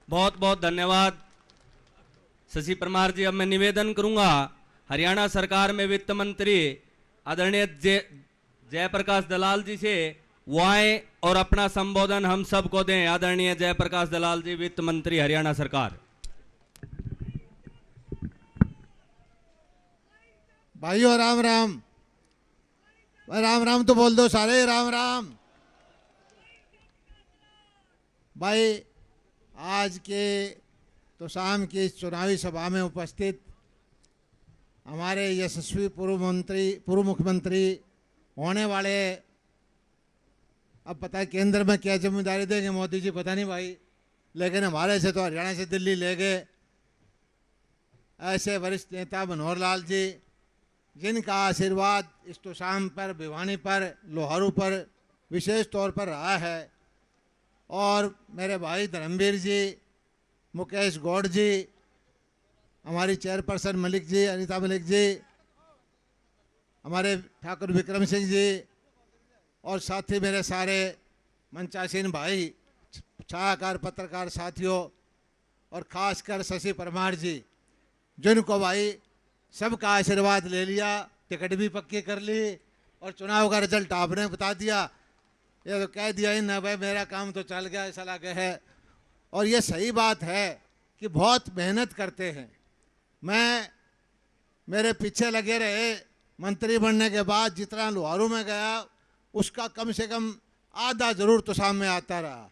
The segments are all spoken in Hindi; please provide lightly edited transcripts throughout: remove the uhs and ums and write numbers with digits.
बहुत बहुत धन्यवाद शशि परमार जी। अब मैं निवेदन करूंगा हरियाणा सरकार में वित्त मंत्री आदरणीय जयप्रकाश दलाल जी से वो आए और अपना संबोधन हम सबको दें। आदरणीय जयप्रकाश दलाल जी, वित्त मंत्री हरियाणा सरकार। भाइयों राम राम। राम राम तो बोल दो सारे, राम राम। भाई आज के तो शाम की इस चुनावी सभा में उपस्थित हमारे यशस्वी पूर्व मुख्यमंत्री होने वाले, अब पता है केंद्र में क्या जिम्मेदारी देंगे मोदी जी पता नहीं भाई, लेकिन हमारे से तो हरियाणा से दिल्ली ले गए ऐसे वरिष्ठ नेता मनोहर लाल जी, जिनका आशीर्वाद इस तोशाम पर, भिवानी पर, लोहारू पर विशेष तौर पर रहा है। और मेरे भाई धर्मवीर जी, मुकेश गौड़ जी, हमारी चेयरपर्सन मलिक जी, अनीता मलिक जी, हमारे ठाकुर विक्रम सिंह जी और साथी मेरे सारे मंचासीन भाई, छायाकार पत्रकार साथियों और ख़ासकर शशि परमार जी, जिनको भाई सबका आशीर्वाद ले लिया, टिकट भी पक्की कर ली और चुनाव का रिजल्ट आपने बता दिया। ये तो कह दिया ही ना भाई मेरा काम तो चल गया, ऐसा लगे है। और ये सही बात है कि बहुत मेहनत करते हैं। मेरे पीछे लगे रहे, मंत्री बनने के बाद जितना लोहारू में गया उसका कम से कम आधा जरूर तो सामने आता रहा।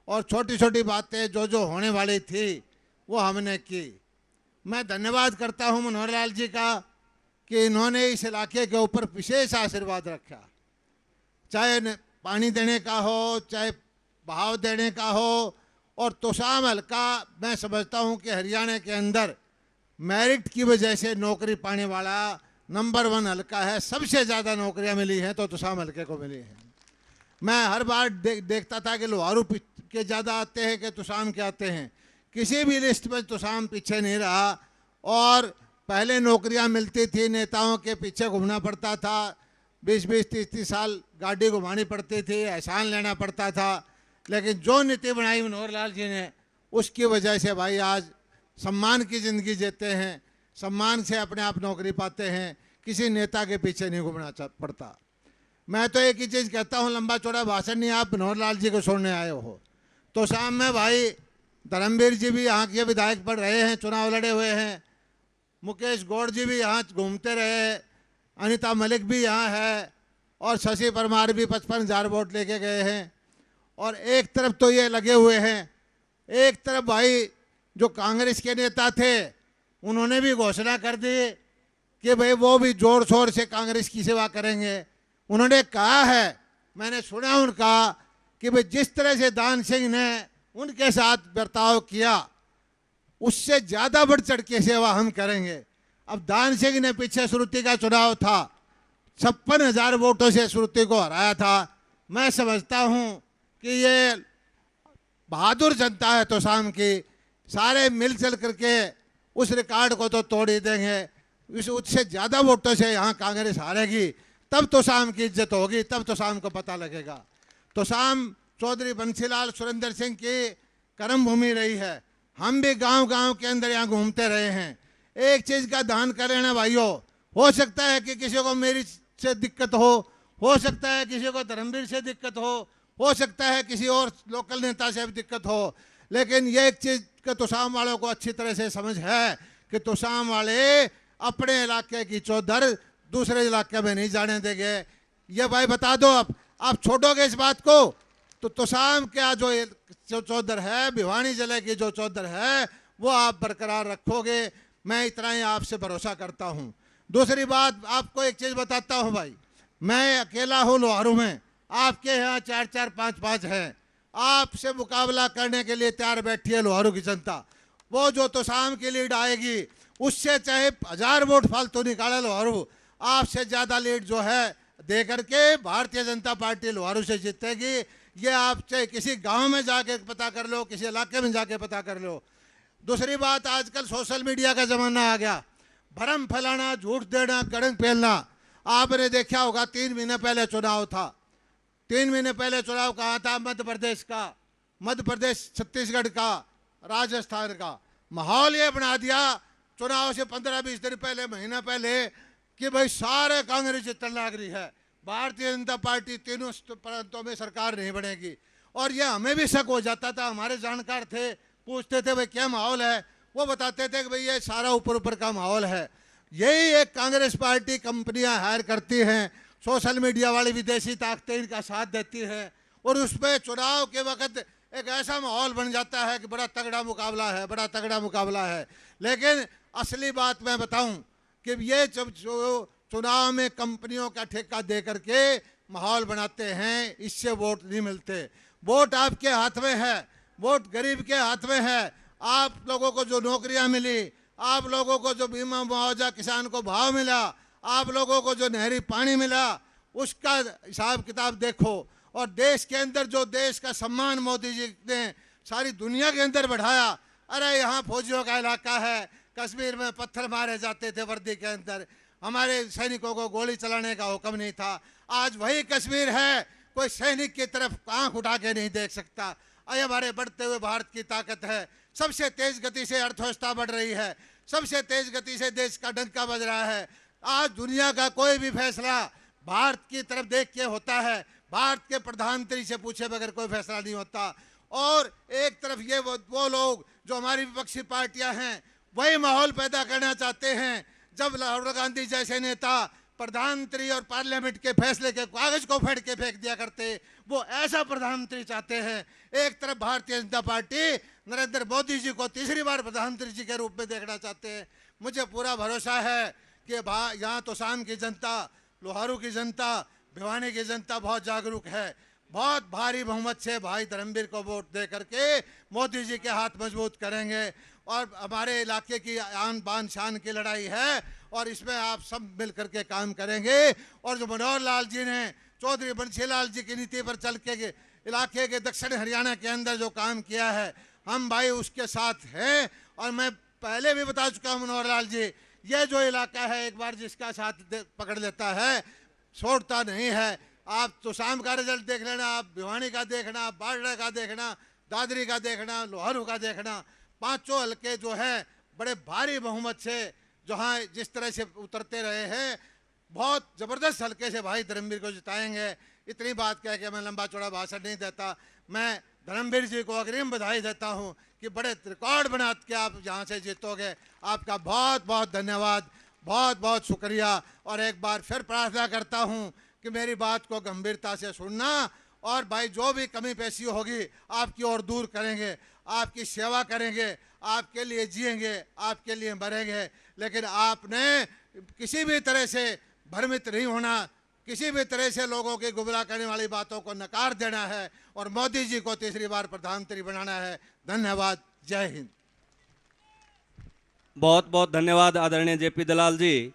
और छोटी छोटी बातें जो होने वाली थी वो हमने की। मैं धन्यवाद करता हूं मनोहर लाल जी का कि इन्होंने इस इलाके के ऊपर विशेष आशीर्वाद रखा, चाहे पानी देने का हो, चाहे बहाव देने का हो। और तोशाम हल्का मैं समझता हूं कि हरियाणा के अंदर मेरिट की वजह से नौकरी पाने वाला नंबर 1 हल्का है। सबसे ज़्यादा नौकरियां मिली हैं तो तोशाम हल्के को मिली हैं। मैं हर बार देखता था कि लोहारू के ज़्यादा आते हैं कि तोशाम के आते हैं, किसी भी लिस्ट में तोशाम पीछे नहीं रहा। और पहले नौकरियां मिलती थी, नेताओं के पीछे घूमना पड़ता था, 20-20, 30-30 साल गाड़ी घुमानी पड़ती थी, एहसान लेना पड़ता था। लेकिन जो नीति बनाई मनोहर लाल जी ने, उसकी वजह से भाई आज सम्मान की ज़िंदगी जीते हैं, सम्मान से अपने आप नौकरी पाते हैं, किसी नेता के पीछे नहीं घूमना पड़ता। मैं तो एक ही चीज़ कहता हूँ, लंबा चौड़ा भाषण नहीं, आप मनोहर लाल जी को सुनने आए हो तो शाम में भाई धर्मवीर जी भी यहाँ के विधायक पढ़ रहे हैं, चुनाव लड़े हुए हैं, मुकेश गौड़ जी भी यहाँ घूमते रहे, अनीता मलिक भी यहाँ है और शशि परमार भी 55,000 वोट लेके गए हैं। और एक तरफ तो ये लगे हुए हैं, एक तरफ भाई जो कांग्रेस के नेता थे उन्होंने भी घोषणा कर दी कि भाई वो भी जोर शोर से कांग्रेस की सेवा करेंगे। उन्होंने कहा है, मैंने सुना उनका, कि भाई जिस तरह से दान सिंह ने उनके साथ बर्ताव किया उससे ज़्यादा बढ़ चढ़ के सेवा हम करेंगे। अब दान सिंह ने पीछे श्रुति का चुनाव था, 56,000 वोटों से श्रुति को हराया था। मैं समझता हूं कि ये बहादुर जनता है तोशाम की, सारे मिलजुल करके उस रिकॉर्ड को तो तोड़ ही देंगे। उससे ज़्यादा वोटों से यहाँ कांग्रेस हारेगी, तब तोशाम की इज्जत होगी, तब तोशाम को पता लगेगा। तोशाम चौधरी बंसीलाल सुरेंद्र सिंह की कर्म भूमि रही है। हम भी गांव-गांव के अंदर यहाँ घूमते रहे हैं। एक चीज़ का ध्यान करें ना भाइयों, हो सकता है कि किसी को मेरी से दिक्कत हो सकता है किसी को धर्मवीर से दिक्कत हो सकता है किसी और लोकल नेता से भी दिक्कत हो, लेकिन ये एक चीज़ का तोशाम वालों को अच्छी तरह से समझ है कि तोशाम वाले अपने इलाके की चौधर दूसरे इलाके में नहीं जाने देंगे। ये भाई बता दो, आप छोड़ोगे इस बात को तो तोशाम का जो चौधर है, भिवानी जिले की जो चौधर है, वो आप बरकरार रखोगे। मैं इतना ही आपसे भरोसा करता हूँ। दूसरी बात आपको एक चीज़ बताता हूँ भाई, मैं अकेला हूँ लोहारू में, आपके यहाँ 4-4, 5-5 हैं। आपसे मुकाबला करने के लिए तैयार बैठी है लोहारू की जनता। वो जो तोशाम की लीड आएगी उससे चाहे 1000 वोट फालतू निकाले लोहारू, आपसे ज़्यादा लीड जो है दे करके भारतीय जनता पार्टी लोहारू से जीतेगी। ये आप चाहे किसी गांव में जाके पता कर लो, किसी इलाके में जाके पता कर लो। दूसरी बात, आजकल सोशल मीडिया का ज़माना आ गया, भरम फैलाना, झूठ देना, कड़ंग फैलना। आपने देखा होगा 3 महीने पहले चुनाव था, 3 महीने पहले चुनाव कहाँ था? मध्य प्रदेश का, मध्य प्रदेश छत्तीसगढ़ का, राजस्थान का माहौल ये बना दिया चुनाव से 15-20 दिन पहले, महीना पहले, कि भाई सारे कांग्रेस जितने लग रही है, भारतीय जनता पार्टी तीनों प्रांतों में सरकार नहीं बनेगी। और ये हमें भी शक हो जाता था, हमारे जानकार थे, पूछते थे भाई क्या माहौल है, वो बताते थे कि भाई ये सारा ऊपर ऊपर का माहौल है। यही एक कांग्रेस पार्टी कंपनियां हायर करती हैं, सोशल मीडिया वाली विदेशी ताकतें इनका साथ देती हैं, और उसमें चुनाव के वक्त एक ऐसा माहौल बन जाता है कि बड़ा तगड़ा मुकाबला है, बड़ा तगड़ा मुकाबला है। लेकिन असली बात मैं बताऊं कि ये जब चुनाव में कंपनियों का ठेका दे करके माहौल बनाते हैं, इससे वोट नहीं मिलते। वोट आपके हाथ में है, वोट गरीब के हाथ में है। आप लोगों को जो नौकरियां मिली, आप लोगों को जो बीमा मुआवजा किसान को भाव मिला, आप लोगों को जो नहरी पानी मिला, उसका हिसाब किताब देखो। और देश के अंदर जो देश का सम्मान मोदी जी ने सारी दुनिया के अंदर बढ़ाया। अरे यहाँ फौजियों का इलाका है, कश्मीर में पत्थर मारे जाते थे वर्दी के अंदर, हमारे सैनिकों को गोली चलाने का हुक्म नहीं था। आज वही कश्मीर है, कोई सैनिक की तरफ आंख उठा के नहीं देख सकता। ये हमारे बढ़ते हुए भारत की ताकत है। सबसे तेज गति से अर्थव्यवस्था बढ़ रही है, सबसे तेज गति से देश का डंका बज रहा है। आज दुनिया का कोई भी फैसला भारत की तरफ देख के होता है, भारत के प्रधानमंत्री से पूछे बगैर कोई फैसला नहीं होता। और एक तरफ ये वो लोग जो हमारी विपक्षी पार्टियां हैं, वही माहौल पैदा करना चाहते हैं। जब राहुल गांधी जैसे नेता प्रधानमंत्री और पार्लियामेंट के फैसले के कागज को फेंक के फेंक दिया करते, वो ऐसा प्रधानमंत्री चाहते हैं। एक तरफ भारतीय जनता पार्टी नरेंद्र मोदी जी को तीसरी बार प्रधानमंत्री जी के रूप में देखना चाहते हैं। मुझे पूरा भरोसा है कि यहाँ तो शाम की जनता, लोहारू की जनता, भिवानी की जनता बहुत जागरूक है। बहुत भारी बहुमत से भाई धर्मवीर को वोट दे करके मोदी जी के हाथ मजबूत करेंगे। और हमारे इलाके की आन बान शान की लड़ाई है, और इसमें आप सब मिल करके काम करेंगे। और जो मनोहर लाल जी ने चौधरी बंशीलाल जी की नीति पर चल के इलाके के दक्षिण हरियाणा के अंदर जो काम किया है, हम भाई उसके साथ हैं। और मैं पहले भी बता चुका हूँ मनोहर लाल जी, ये जो इलाका है एक बार जिसका साथ पकड़ लेता है छोड़ता नहीं है। आप तो शाम का रिजल्ट देख लेना, आप भिवानी का देखना, बाड़रा का देखना, दादरी का देखना, लोहारू का देखना, पांचों हल्के जो है बड़े भारी बहुमत से जहाँ जिस तरह से उतरते रहे हैं, बहुत जबरदस्त हल्के से भाई धर्मवीर को जिताएंगे। इतनी बात कह के मैं लंबा चौड़ा भाषण नहीं देता। मैं धर्मवीर जी को अग्रिम बधाई देता हूँ कि बड़े रिकॉर्ड बना के आप यहाँ से जीतोगे। आपका बहुत बहुत धन्यवाद, बहुत बहुत शुक्रिया। और एक बार फिर प्रार्थना करता हूँ कि मेरी बात को गंभीरता से सुनना, और भाई जो भी कमी पेशी होगी आपकी ओर दूर करेंगे, आपकी सेवा करेंगे, आपके लिए जिएंगे, आपके लिए मरेंगे। लेकिन आपने किसी भी तरह से भ्रमित नहीं होना, किसी भी तरह से लोगों की गुमराह करने वाली बातों को नकार देना है, और मोदी जी को तीसरी बार प्रधानमंत्री बनाना है। धन्यवाद, जय हिंद। बहुत बहुत धन्यवाद आदरणीय जेपी दलाल जी।